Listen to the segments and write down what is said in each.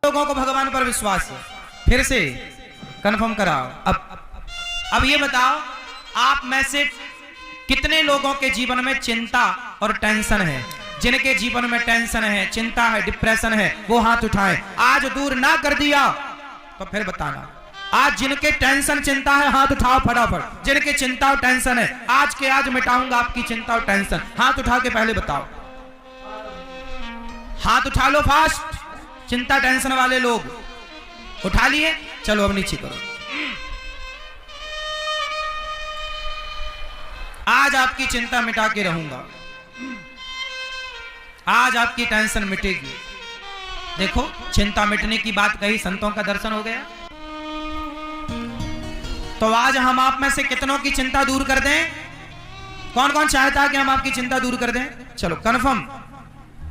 लोगों को भगवान पर विश्वास है? फिर से कंफर्म कराओ। अब ये बताओ, आप में से कितने लोगों के जीवन में चिंता और टेंशन है? जिनके जीवन में टेंशन है, चिंता है, डिप्रेशन है, वो हाथ उठाएं। आज दूर ना कर दिया तो फिर बताना। आज जिनके टेंशन चिंता है हाथ उठाओ फटाफट। जिनके चिंता और टेंशन है, आज के आज मिटाऊंगा आपकी चिंता और टेंशन। हाथ उठा के पहले बताओ, हाथ उठा लो फास्ट। चिंता टेंशन वाले लोग उठा लिए, चलो अब नीचे करो। आज आपकी चिंता मिटा के रहूंगा, आज आपकी टेंशन मिटेगी। देखो, चिंता मिटने की बात कही, संतों का दर्शन हो गया। तो आज हम आप में से कितनों की चिंता दूर कर दें? कौन कौन चाहता है कि हम आपकी चिंता दूर कर दें? चलो कंफर्म,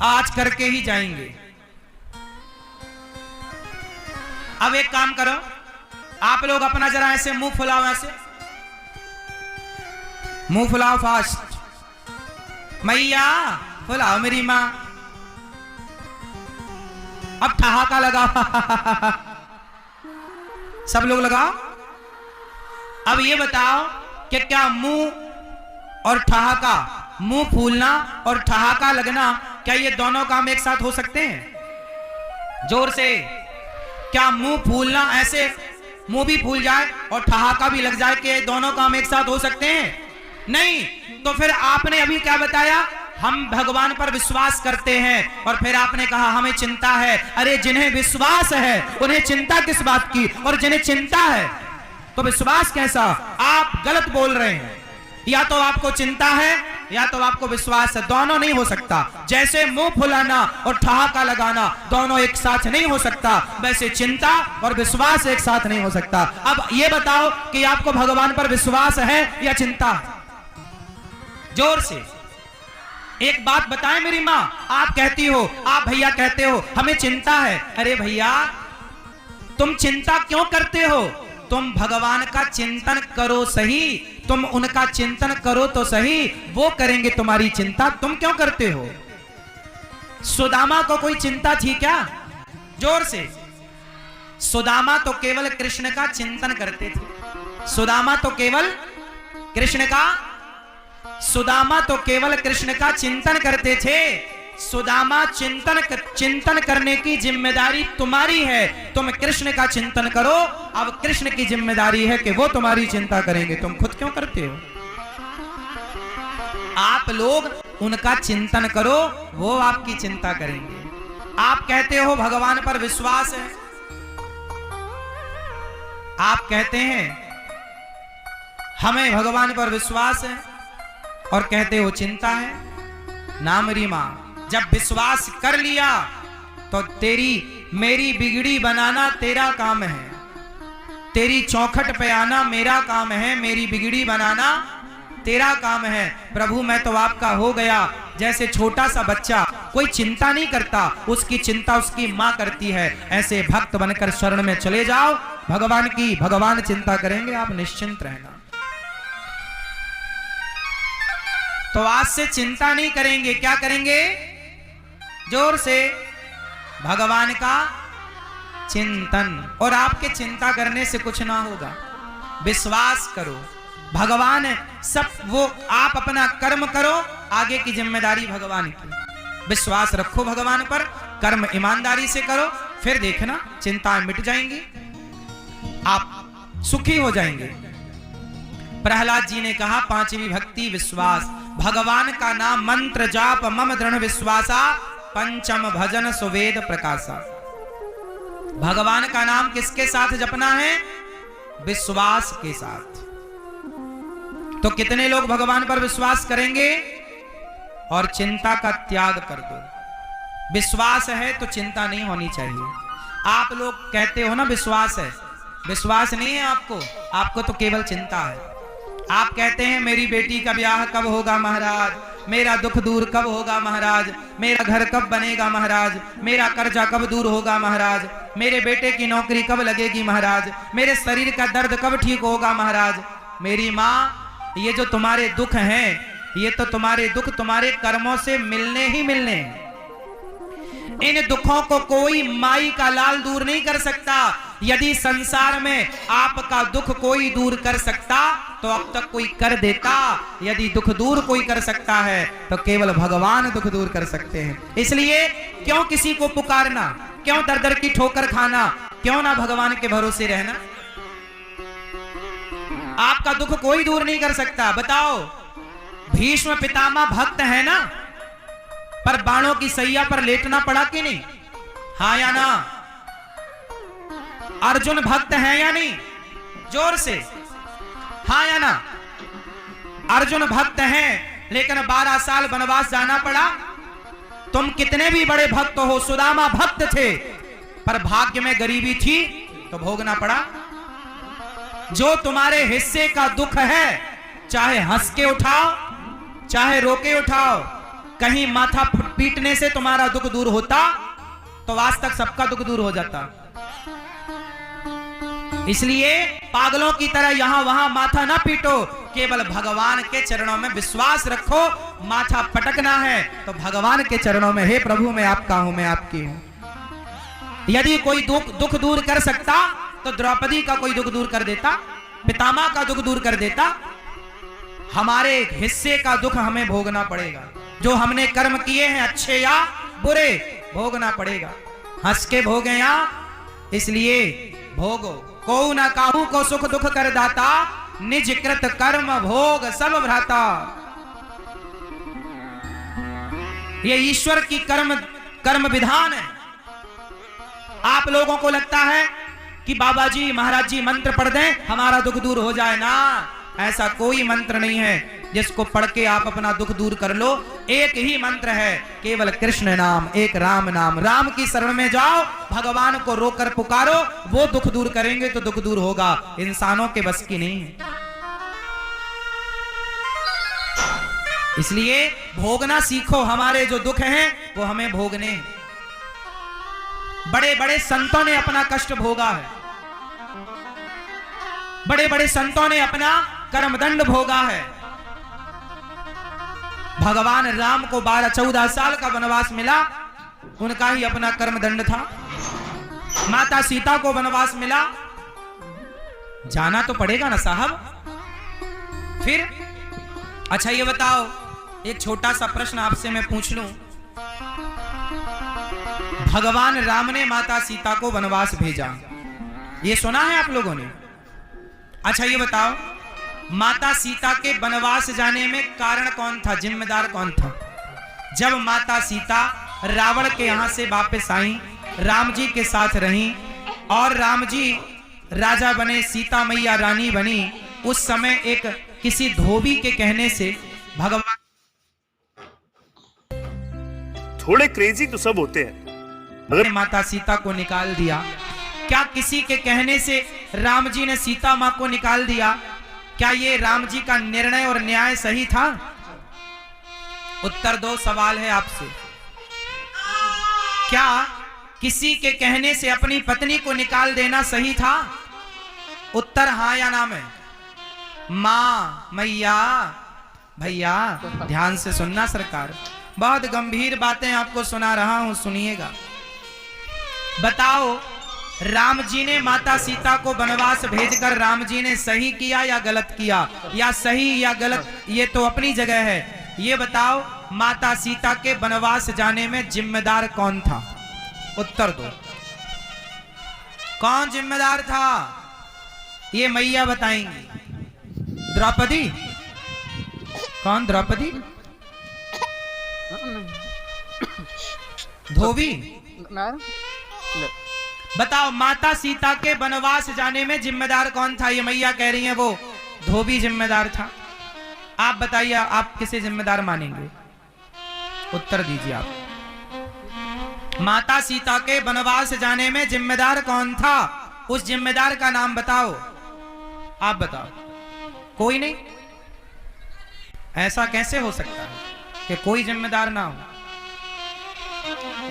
आज करके ही जाएंगे। अब एक काम करो, आप लोग अपना जरा ऐसे मुंह फुलाओ, ऐसे मुंह फुलाओ फास्ट। मैया फुलाओ मेरी मां। अब ठहाका लगाओ सब लोग लगाओ। अब ये बताओ कि क्या मुंह और ठहाका, मुंह फूलना और ठहाका लगना, क्या ये दोनों काम एक साथ हो सकते हैं? जोर से। क्या मुंह फूलना, ऐसे मुंह भी फूल जाए और ठहाका भी लग जाए, कि दोनों काम एक साथ हो सकते हैं? नहीं। तो फिर आपने अभी क्या बताया? हम भगवान पर विश्वास करते हैं, और फिर आपने कहा हमें चिंता है। अरे जिन्हें विश्वास है उन्हें चिंता किस बात की, और जिन्हें चिंता है तो विश्वास कैसा? आप गलत बोल रहे हैं। या तो आपको चिंता है या तो आपको विश्वास है, दोनों नहीं हो सकता। जैसे मुंह फुलाना और ठहाका लगाना दोनों एक साथ नहीं हो सकता, वैसे चिंता और विश्वास एक साथ नहीं हो सकता। अब ये बताओ कि आपको भगवान पर विश्वास है या चिंता? जोर से एक बात बताएं मेरी मां। आप कहती हो, आप भैया कहते हो हमें चिंता है। अरे भैया, तुम चिंता क्यों करते हो? तुम भगवान का चिंतन करो सही, तुम उनका चिंतन करो तो सही, वो करेंगे तुम्हारी चिंता। तुम क्यों करते हो? सुदामा को कोई चिंता थी क्या? जोर से। सुदामा तो केवल कृष्ण का चिंतन करते थे। सुदामा तो केवल कृष्ण का चिंतन करते थे। सुदामा चिंतन करने की जिम्मेदारी तुम्हारी है। तुम कृष्ण का चिंतन करो। अब कृष्ण की जिम्मेदारी है कि वो तुम्हारी चिंता करेंगे, तुम खुद क्यों करते हो? आप लोग उनका चिंतन करो, वो आपकी चिंता करेंगे। आप कहते हो भगवान पर विश्वास है, आप कहते हैं हमें भगवान पर विश्वास है, और कहते हो चिंता है। ना मेरी मां, जब विश्वास कर लिया तो तेरी मेरी बिगड़ी बनाना तेरा काम है, तेरी चौखट पे आना मेरा काम है, मेरी बिगड़ी बनाना तेरा काम है। प्रभु मैं तो आपका हो गया। जैसे छोटा सा बच्चा कोई चिंता नहीं करता, उसकी चिंता उसकी मां करती है, ऐसे भक्त बनकर शरण में चले जाओ भगवान की। भगवान चिंता करेंगे, आप निश्चिंत रहना। तो आज से चिंता नहीं करेंगे, क्या करेंगे? जोर से, भगवान का चिंतन। और आपके चिंता करने से कुछ ना होगा, विश्वास करो। भगवान सब, वो आप अपना कर्म करो, आगे की जिम्मेदारी भगवान की। विश्वास रखो भगवान पर, कर्म ईमानदारी से करो, फिर देखना चिंताएं मिट जाएंगी, आप सुखी हो जाएंगे। प्रहलाद जी ने कहा पांचवी भक्ति विश्वास। भगवान का नाम मंत्र जाप मम दृढ़ विश्वासा, पंचम भजन सुवेद प्रकाशा। भगवान का नाम किसके साथ जपना है? विश्वास के साथ। तो कितने लोग भगवान पर विश्वास करेंगे? और चिंता का त्याग कर दो। विश्वास है तो चिंता नहीं होनी चाहिए। आप लोग कहते हो ना विश्वास है, विश्वास नहीं है आपको, आपको तो केवल चिंता है। आप कहते हैं मेरी बेटी का ब्याह कब होगा महाराज, मेरा दुख दूर कब होगा महाराज, मेरा घर कब बनेगा महाराज, मेरा कर्जा कब दूर होगा महाराज, मेरे बेटे की नौकरी कब लगेगी महाराज, मेरे शरीर का दर्द कब ठीक होगा महाराज। मेरी माँ, ये जो तुम्हारे दुख हैं, ये तो तुम्हारे दुख तुम्हारे कर्मों से मिलने ही मिलने हैं। इन दुखों को कोई माई का लाल दूर नहीं कर सकता। यदि संसार में आपका दुख कोई दूर कर सकता तो अब तक कोई कर देता। यदि दुख दूर कोई कर सकता है तो केवल भगवान दुख दूर कर सकते हैं। इसलिए क्यों किसी को पुकारना, क्यों दर दर की ठोकर खाना, क्यों ना भगवान के भरोसे रहना। आपका दुख कोई दूर नहीं कर सकता। बताओ, भीष्म पितामह भक्त है ना, पर बाणों की सैया पर लेटना पड़ा कि नहीं? हाँ या ना? अर्जुन भक्त है या नहीं? जोर से हाँ या ना? अर्जुन भक्त है, लेकिन 12 साल वनवास जाना पड़ा। तुम कितने भी बड़े भक्त हो, सुदामा भक्त थे, पर भाग्य में गरीबी थी तो भोगना पड़ा। जो तुम्हारे हिस्से का दुख है, चाहे हंस के उठाओ चाहे रो के उठाओ, कहीं माथा पीटने से तुम्हारा दुख दूर होता तो आज तक सबका दुख दूर हो जाता। इसलिए पागलों की तरह यहां वहां माथा ना पीटो, केवल भगवान के चरणों में विश्वास रखो। माथा पटकना है तो भगवान के चरणों में, हे प्रभु मैं आपका हूं, मैं आपकी हूं। यदि कोई दुख दूर कर सकता तो द्रौपदी का कोई दुख दूर कर देता, पितामह का दुख दूर कर देता। हमारे हिस्से का दुख हमें भोगना पड़ेगा। जो हमने कर्म किए हैं अच्छे या बुरे, भोगना पड़ेगा। हंस के भोगे या, इसलिए भोगो। को न काहू को सुख दुख कर दाता, निज कृत कर्म भोग सब भ्राता। ये ईश्वर की कर्म विधान है। आप लोगों को लगता है कि बाबा जी महाराज जी मंत्र पढ़ दें हमारा दुख दूर हो जाए ना, ऐसा कोई मंत्र नहीं है जिसको पढ़ के आप अपना दुख दूर कर लो। एक ही मंत्र है, केवल कृष्ण नाम, एक राम नाम। राम की शरण में जाओ, भगवान को रोकर पुकारो, वो दुख दूर करेंगे तो दुख दूर होगा। इंसानों के बस की नहीं है। इसलिए भोगना सीखो। हमारे जो दुख हैं वो हमें भोगने हैं। बड़े बड़े संतों ने अपना कष्ट भोगा है, बड़े बड़े संतों ने अपना कर्मदंड भोगा है। भगवान राम को 12-14 साल का वनवास मिला, उनका ही अपना कर्मदंड था। माता सीता को वनवास मिला, जाना तो पड़ेगा ना साहब। फिर अच्छा ये बताओ, एक छोटा सा प्रश्न आपसे मैं पूछ लूं। भगवान राम ने माता सीता को वनवास भेजा, ये सुना है आप लोगों ने? अच्छा ये बताओ, माता सीता के वनवास जाने में कारण कौन था, जिम्मेदार कौन था? जब माता सीता रावण के यहां से वापस आई, राम जी के साथ रही और राम जी राजा बने, सीता मैया रानी बनी, उस समय एक किसी धोबी के कहने से भगवान, थोड़े क्रेजी तो सब होते हैं, मगर माता सीता को निकाल दिया। क्या किसी के कहने से राम जी ने सीता मां को निकाल दिया? क्या ये राम जी का निर्णय और न्याय सही था? उत्तर दो, सवाल है आपसे। क्या किसी के कहने से अपनी पत्नी को निकाल देना सही था? उत्तर हां या ना में। मां, मैया, भैया ध्यान से सुनना सरकार, बहुत गंभीर बातें आपको सुना रहा हूं, सुनिएगा। बताओ, राम जी ने माता सीता को वनवास भेजकर राम जी ने सही किया या गलत किया? या सही या गलत ये तो अपनी जगह है। ये बताओ, माता सीता के वनवास जाने में जिम्मेदार कौन था? उत्तर दो, कौन जिम्मेदार था? ये मैया बताएंगी। द्रौपदी? कौन द्रौपदी? धोबी? बताओ, माता सीता के वनवास जाने में जिम्मेदार कौन था? ये मैया कह रही है वो धोबी जिम्मेदार था। आप बताइए, आप किसे जिम्मेदार मानेंगे? उत्तर दीजिए आप। माता सीता के वनवास जाने में जिम्मेदार कौन था? उस जिम्मेदार का नाम बताओ। आप बताओ। कोई नहीं? ऐसा कैसे हो सकता है कि कोई जिम्मेदार ना हो?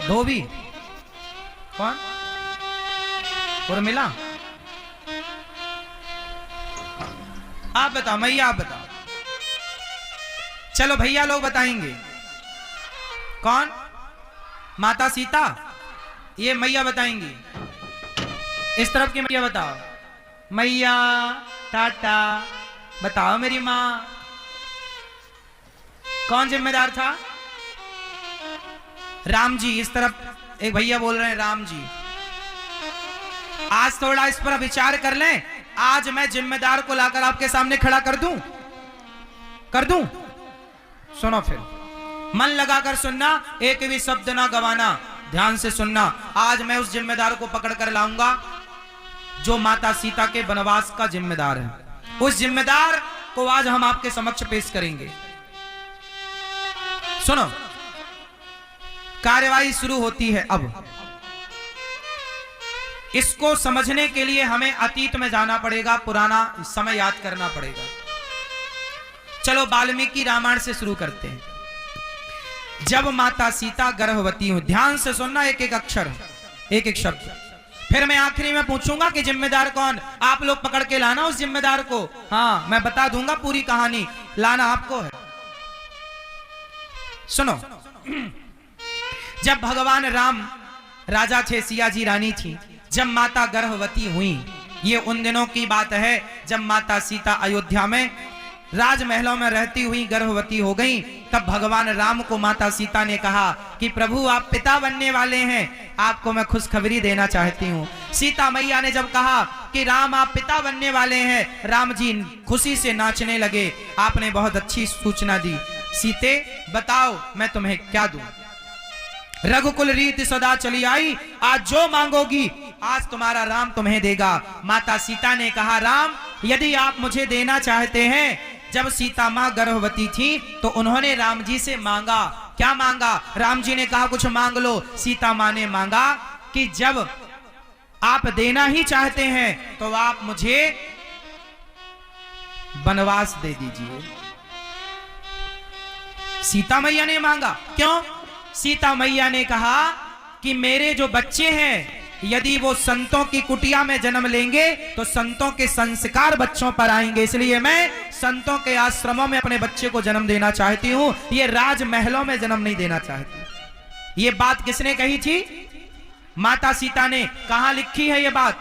धोबी? कौन? उर्मिला? आप बताओ, मैया आप बताओ। चलो भैया लोग बताएंगे। कौन? माता सीता, ये मैया बताएंगी। इस तरफ की मैया बताओ। मैया टाटा, बताओ मेरी माँ। कौन जिम्मेदार था? राम जी। इस तरफ एक भैया बोल रहे हैं राम जी। आज थोड़ा इस पर विचार कर लें। आज मैं जिम्मेदार को लाकर आपके सामने खड़ा कर दूं? कर दूं? सुनो फिर, मन लगाकर सुनना, एक भी शब्द ना गवाना, ध्यान से सुनना। आज मैं उस जिम्मेदार को पकड़ कर लाऊंगा जो माता सीता के वनवास का जिम्मेदार है। उस जिम्मेदार को आज हम आपके समक्ष पेश करेंगे। सुनो, कार्यवाही शुरू होती है। अब इसको समझने के लिए हमें अतीत में जाना पड़ेगा, पुराना समय याद करना पड़ेगा। चलो वाल्मीकि रामायण से शुरू करते हैं। जब माता सीता गर्भवती हुई, ध्यान से सुनना, एक एक अक्षर, एक एक शब्द। फिर मैं आखिरी में पूछूंगा कि जिम्मेदार कौन, आप लोग पकड़ के लाना उस जिम्मेदार को। हाँ, मैं बता दूंगा पूरी कहानी, लाना आपको है। सुनो, जब भगवान राम राजा थे, सिया जी रानी थी, जब माता गर्भवती हुई, ये उन दिनों की बात है जब माता सीता अयोध्या में राजमहलों में रहती हुई गर्भवती हो गई। तब भगवान राम को माता सीता ने कहा कि प्रभु आप पिता बनने वाले हैं, आपको मैं खुशखबरी देना चाहती हूँ। सीता मैया ने जब कहा कि राम आप पिता बनने वाले हैं, राम जी खुशी से नाचने लगे। आपने बहुत अच्छी सूचना दी। सीते बताओ मैं तुम्हें क्या दूं? रघुकुल रीति सदा चली आई, आज जो मांगोगी आज तुम्हारा राम तुम्हें देगा। माता सीता ने कहा राम यदि आप मुझे देना चाहते हैं, जब सीता माँ गर्भवती थी तो उन्होंने राम जी से मांगा। क्या मांगा? राम जी ने कहा कुछ मांग लो। सीता माँ ने मांगा कि जब आप देना ही चाहते हैं तो आप मुझे वनवास दे दीजिए। सीता मैया ने मांगा। क्यों? सीता मैया ने कहा कि मेरे जो बच्चे हैं यदि वो संतों की कुटिया में जन्म लेंगे तो संतों के संस्कार बच्चों पर आएंगे, इसलिए मैं संतों के आश्रमों में अपने बच्चे को जन्म देना चाहती हूं, ये राजमहलों में जन्म नहीं देना चाहती। ये बात किसने कही थी? माता सीता ने। कहां लिखी है ये बात?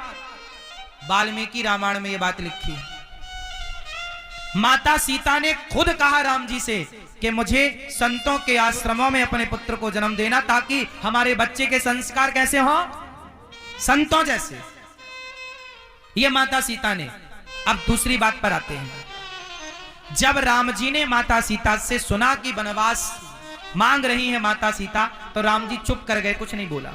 वाल्मीकि रामायण में ये बात लिखी है। माता सीता ने खुद कहा राम जी से कि मुझे संतों के आश्रमों में अपने पुत्र को जन्म देना, ताकि हमारे बच्चे के संस्कार कैसे हों? संतों जैसे। ये माता सीता ने। अब दूसरी बात पर आते हैं। जब राम जी ने माता सीता से सुना कि वनवास मांग रही है माता सीता, तो राम जी चुप कर गए, कुछ नहीं बोला।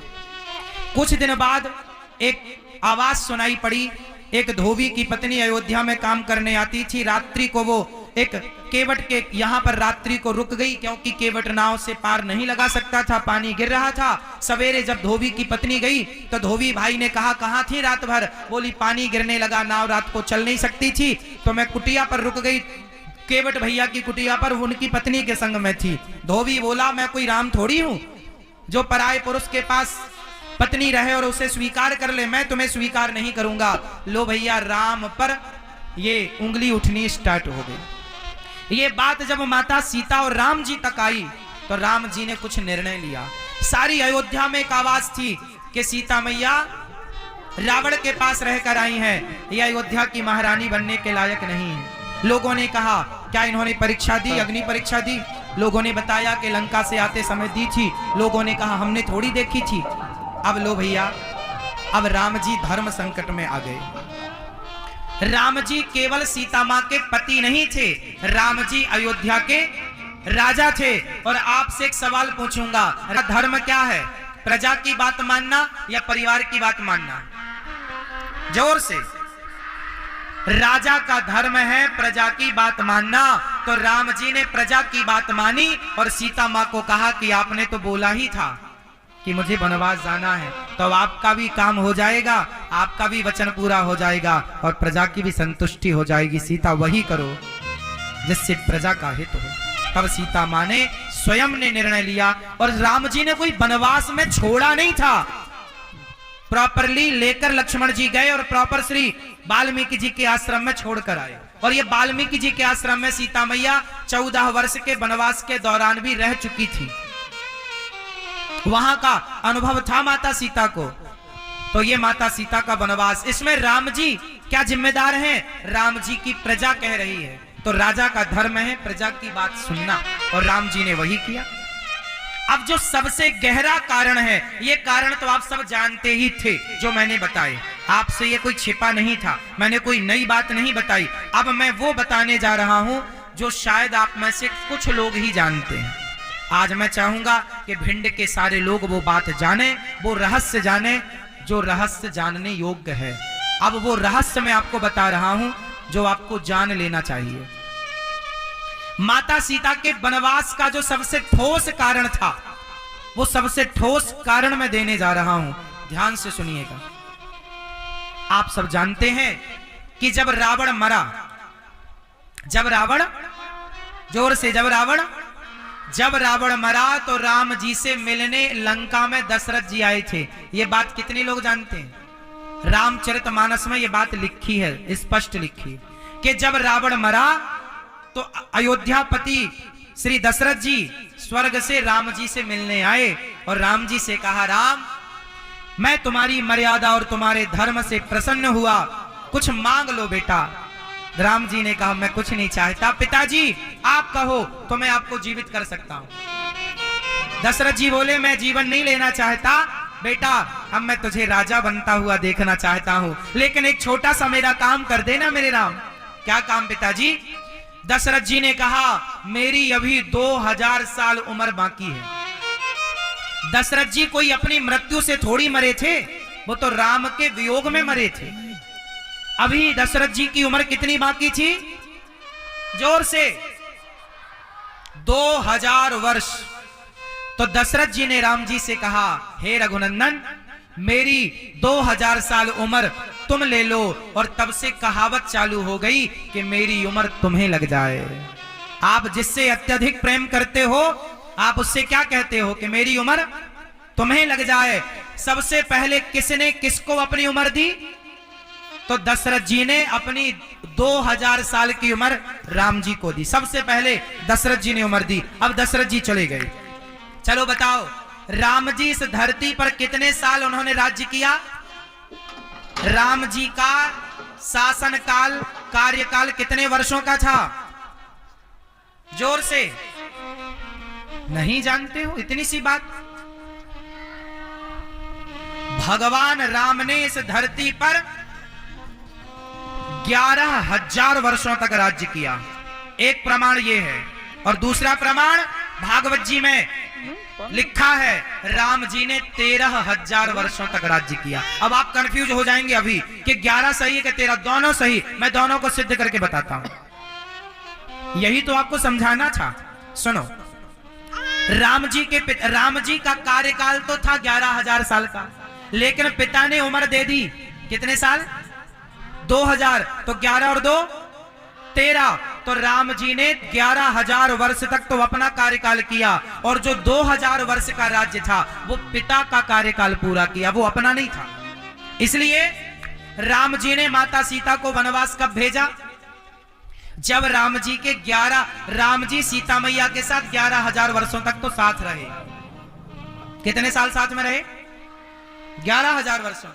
कुछ दिन बाद एक आवाज सुनाई पड़ी। एक धोबी की पत्नी अयोध्या में काम करने आती थी। रात्रि को वो एक केवट के यहाँ पर रात्रि को रुक गई, क्योंकि केवट नाव से पार नहीं लगा सकता था, पानी गिर रहा था। सवेरे जब धोबी की पत्नी गई तो धोबी भाई ने कहा कहाँ थी रात भर? बोली पानी गिरने लगा, नाव रात को चल नहीं सकती थी तो मैं कुटिया पर रुक गई, केवट भैया की कुटिया पर, उनकी पत्नी के संग में थी। धोबी बोला मैं कोई राम थोड़ी हूं जो पराये पुरुष के पास पत्नी रहे और उसे स्वीकार कर ले, मैं तुम्हें स्वीकार नहीं करूंगा। लो भैया, राम पर ये उंगली उठनी स्टार्ट हो गई। ये बात जब माता सीता और राम जी तक आई तो राम जी ने कुछ निर्णय लिया। सारी अयोध्या में एक आवाज थी कि सीता मैया रावण के पास रहकर आई हैं, ये अयोध्या की महारानी बनने के लायक नहीं है। लोगों ने कहा क्या इन्होंने परीक्षा दी, अग्नि परीक्षा दी? लोगों ने बताया कि लंका से आते समय दी थी। लोगों ने कहा हमने थोड़ी देखी थी। अब लो भैया, अब राम जी धर्म संकट में आ गए। राम जी केवल सीता मां के पति नहीं थे, राम जी अयोध्या के राजा थे। और आपसे एक सवाल पूछूंगा, धर्म क्या है? प्रजा की बात मानना या परिवार की बात मानना? जोर से। राजा का धर्म है प्रजा की बात मानना। तो राम जी ने प्रजा की बात मानी और सीता मां को कहा कि आपने तो बोला ही था कि मुझे वनवास जाना है, तो आपका भी काम हो जाएगा, आपका भी वचन पूरा हो जाएगा और प्रजा की भी संतुष्टि हो जाएगी। सीता वही करो जिससे प्रजा का हित हो। तब सीता मां ने स्वयं ने निर्णय लिया और राम जी ने कोई वनवास में छोड़ा नहीं था, प्रॉपरली लेकर लक्ष्मण जी गए और प्रॉपर श्री वाल्मीकि जी के आश्रम में छोड़कर आए। और ये वाल्मीकि जी के आश्रम में सीता मैया 14 वर्ष के वनवास के दौरान भी रह चुकी थी। वहां का अनुभव था माता सीता को। तो ये माता सीता का वनवास, इसमें राम जी क्या जिम्मेदार हैं? राम जी की प्रजा कह रही है, तो राजा का धर्म है प्रजा की बात सुनना, और राम जी ने वही किया। अब जो सबसे गहरा कारण है, ये कारण तो आप सब जानते ही थे जो मैंने बताए, आपसे ये कोई छिपा नहीं था, मैंने कोई नई बात नहीं बताई। अब मैं वो बताने जा रहा हूं जो शायद आप में से कुछ लोग ही जानते हैं। आज मैं चाहूंगा कि भिंड के सारे लोग वो बात जाने, वो रहस्य जाने जो रहस्य जानने योग्य है। अब वो रहस्य मैं आपको बता रहा हूं जो आपको जान लेना चाहिए। माता सीता के वनवास का जो सबसे ठोस कारण था, वो सबसे ठोस कारण मैं देने जा रहा हूं, ध्यान से सुनिएगा। आप सब जानते हैं कि जब रावण मरा, जब रावण मरा तो राम जी से मिलने लंका में दशरथ जी आए थे। ये बात कितने लोग जानते हैं? रामचरितमानस में ये बात लिखी है, स्पष्ट लिखी कि जब रावण मरा तो अयोध्यापति श्री दशरथ जी स्वर्ग से राम जी से मिलने आए और राम जी से कहा, राम मैं तुम्हारी मर्यादा और तुम्हारे धर्म से प्रसन्न हुआ, कुछ मांग लो बेटा। राम जी ने कहा, मैं कुछ नहीं चाहता, पिताजी आप कहो तो मैं आपको जीवित कर सकता हूं। दशरथ जी बोले, मैं जीवन नहीं लेना चाहता बेटा, अब मैं तुझे राजा बनता हुआ देखना चाहता हूं, लेकिन एक छोटा सा मेरा काम कर देना मेरे राम। क्या काम पिताजी? दशरथ जी ने कहा, मेरी अभी 2000 साल उम्र बाकी है। दशरथ जी कोई अपनी मृत्यु से थोड़ी मरे थे, वो तो राम के वियोग में मरे थे। अभी दशरथ जी की उम्र कितनी बाकी थी? जोर से 2000 वर्ष। तो दशरथ जी ने राम जी से कहा, हे रघुनंदन मेरी 2000 साल उम्र तुम ले लो। और तब से कहावत चालू हो गई कि मेरी उम्र तुम्हें लग जाए। आप जिससे अत्यधिक प्रेम करते हो, आप उससे क्या कहते हो कि मेरी उम्र तुम्हें लग जाए। सबसे पहले किसने किसको अपनी उम्र दी? तो दशरथ जी ने अपनी 2000 साल की उम्र राम जी को दी। सबसे पहले दशरथ जी ने उम्र दी। अब दशरथ जी चले गए। चलो बताओ, राम जी इस धरती पर कितने साल उन्होंने राज्य किया? राम जी का शासन काल, कार्यकाल कितने वर्षों का था? जोर से नहीं जानते हो? इतनी सी बात। भगवान राम ने इस धरती पर 11,000 वर्षों तक राज्य किया। एक प्रमाण ये है, और दूसरा प्रमाण भागवत जी में लिखा है, राम जी ने 13,000 वर्षों तक राज्य किया। अब आप कंफ्यूज हो जाएंगे अभी कि 11 सही है कि 13, दोनों सही। मैं दोनों को सिद्ध करके बताता हूं, यही तो आपको समझाना था। सुनो, राम जी का कार्यकाल तो था 11,000 साल का, लेकिन पिता ने उम्र दे दी कितने साल? 2000। तो 11 और 2 13। तो राम जी ने 11,000 वर्ष तक तो अपना कार्यकाल किया, और जो 2000 वर्ष का राज्य था वो पिता का कार्यकाल पूरा किया, वो अपना नहीं था। इसलिए राम जी ने माता सीता को वनवास कब भेजा? जब राम जी सीता मैया के साथ 11,000 वर्षों तक तो साथ रहे। कितने साल साथ में रहे? 11,000 वर्षों।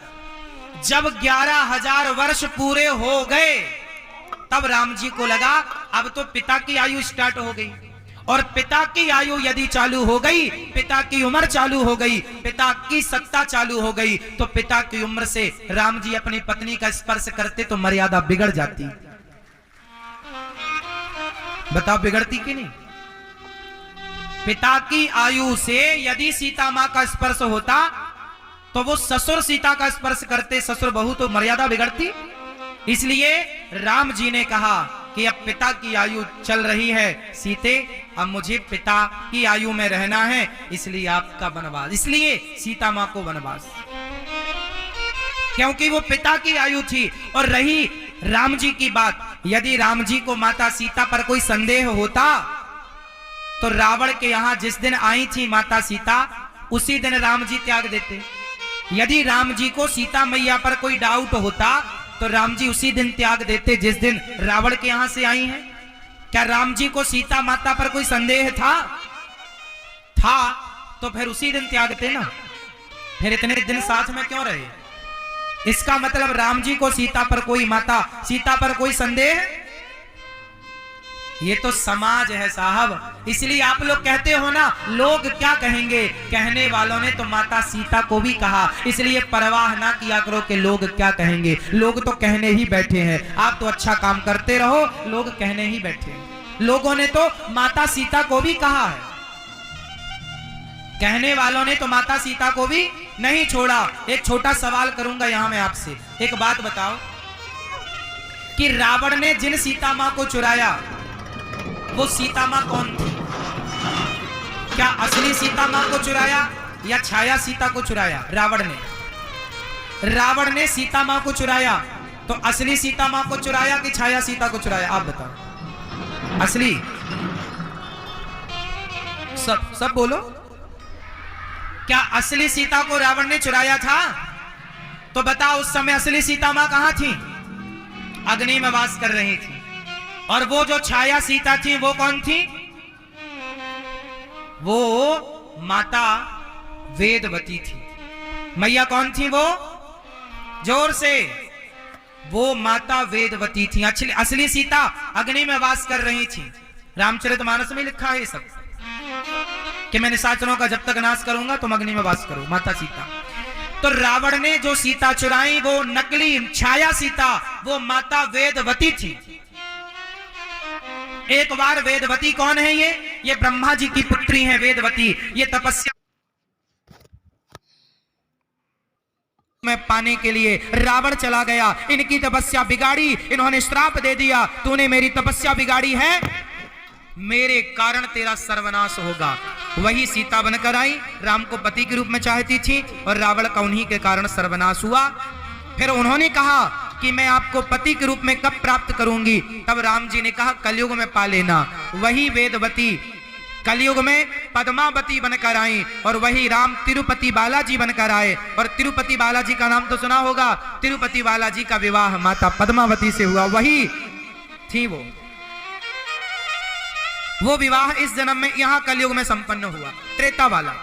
जब 11,000 वर्ष पूरे हो गए, तब राम जी को लगा अब तो पिता की आयु स्टार्ट हो गई, और पिता की आयु यदि चालू हो गई, पिता की उम्र चालू हो गई, पिता की सत्ता चालू हो गई, तो पिता की उम्र से राम जी अपनी पत्नी का स्पर्श करते तो मर्यादा बिगड़ जाती। बताओ बिगड़ती कि नहीं? पिता की आयु से यदि सीता मां का स्पर्श होता तो वो ससुर सीता का स्पर्श करते, ससुर बहू, तो मर्यादा बिगड़ती। इसलिए राम जी ने कहा कि अब पिता की आयु चल रही है सीते, अब मुझे पिता की आयु में रहना है, इसलिए आपका वनवास, इसलिए सीता मां को वनवास, क्योंकि वो पिता की आयु थी। और रही राम जी की बात, यदि राम जी को माता सीता पर कोई संदेह होता तो रावण के यहां जिस दिन आई थी माता सीता, उसी दिन राम जी त्याग देते। यदि राम जी को सीता मैया पर कोई डाउट होता तो राम जी उसी दिन त्याग देते जिस दिन रावण के यहां से आई हैं। क्या राम जी को सीता माता पर कोई संदेह था? तो फिर उसी दिन त्यागते ना, फिर इतने दिन साथ में क्यों रहे? इसका मतलब राम जी को सीता पर कोई माता सीता पर कोई संदेह? ये तो समाज है साहब। इसलिए आप लोग कहते हो ना लोग क्या कहेंगे, कहने वालों ने तो माता सीता को भी कहा, इसलिए परवाह ना किया करो कि लोग क्या कहेंगे। लोग तो कहने ही बैठे हैं, आप तो अच्छा काम करते रहो, लोग कहने ही बैठे हैं। लोगों ने तो माता सीता को भी कहा है, कहने वालों ने तो माता सीता को भी नहीं छोड़ा। एक छोटा सवाल करूंगा यहां मैं आपसे, एक बात बताओ कि रावण ने जिन सीता मां को चुराया वो सीता मां कौन थी? क्या असली सीता मां को चुराया या छाया सीता को चुराया? रावण ने सीता मां को चुराया, तो असली सीता मां को चुराया कि छाया सीता को चुराया? आप बताओ। असली? सब बोलो। क्या असली सीता को रावण ने चुराया था? तो बताओ उस समय असली सीता मां कहां थी? अग्नि में वास कर रही थी। और वो जो छाया सीता थी वो कौन थी? वो माता वेदवती थी। मैया कौन थी वो? जोर से। वो माता वेदवती थी। असली सीता अग्नि में वास कर रही थी। रामचरितमानस में लिखा है सब कि मैं निशाचरों का जब तक नाश करूंगा तुम अग्नि में वास करो, माता सीता। तो रावण ने जो सीता चुराई वो नकली छाया सीता, वो माता वेदवती थी। एक बार वेदवती कौन है? ये ब्रह्मा जी की पुत्री है वेदवती। ये तपस्या में पाने के लिए रावण चला गया, इनकी तपस्या बिगाड़ी, इन्होंने श्राप दे दिया, तूने मेरी तपस्या बिगाड़ी है, मेरे कारण तेरा सर्वनाश होगा। वही सीता बनकर आई, राम को पति के रूप में चाहती थी और रावण का उन्हीं के कारण सर्वनाश हुआ। फिर उन्होंने कहा कि मैं आपको पति के रूप में कब प्राप्त करूंगी? तब राम जी ने कहा कलयुग में पा लेना। वही वेदवती कलयुग में पद्मावती बनकर आई और वही राम तिरुपति बालाजी बनकर आए। और तिरुपति बालाजी का नाम तो सुना होगा, तिरुपति बालाजी का विवाह माता पद्मावती से हुआ, वही थी वो विवाह इस जन्म में यहां कलयुग में संपन्न हुआ, त्रेता वाला।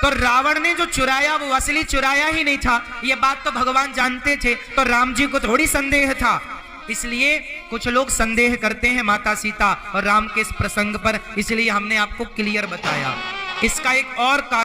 तो रावण ने जो चुराया वो असली चुराया ही नहीं था, ये बात तो भगवान जानते थे, तो राम जी को थोड़ी संदेह था। इसलिए कुछ लोग संदेह करते हैं माता सीता और राम के इस प्रसंग पर, इसलिए हमने आपको क्लियर बताया। इसका एक और कारण